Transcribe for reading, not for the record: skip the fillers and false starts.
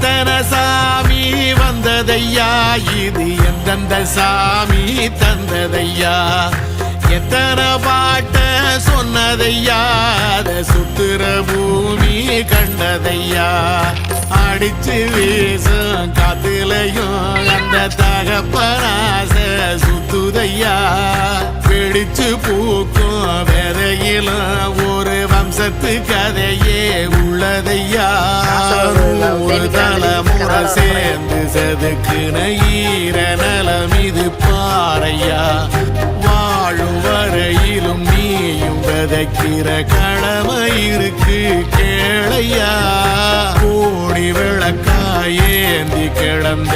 எத்தனை சாமி வந்ததையா, இது எந்தெந்த சாமி தந்ததையா, எத்தனை பாட்ட சொன்னதையா, அத சுத்துற பூமி கண்டதையா, அடிச்சு வீசும் காத்துலையும் அந்த தகப்பனாச சுத்துதையா, பிடிச்சு பூக்கும் விதையிலும் ஒரு வம்சத்து கதையே உள்ளதையா, ஒரு தலைமுறை சேர்ந்து செதுக்குன ஈர நலம் இது பாறையா, வாழும் வரையிலும் நீயும் விதைக்கிற கடமை இருக்கு கேளையா, கோடி விளக்காயேந்தி கிடந்த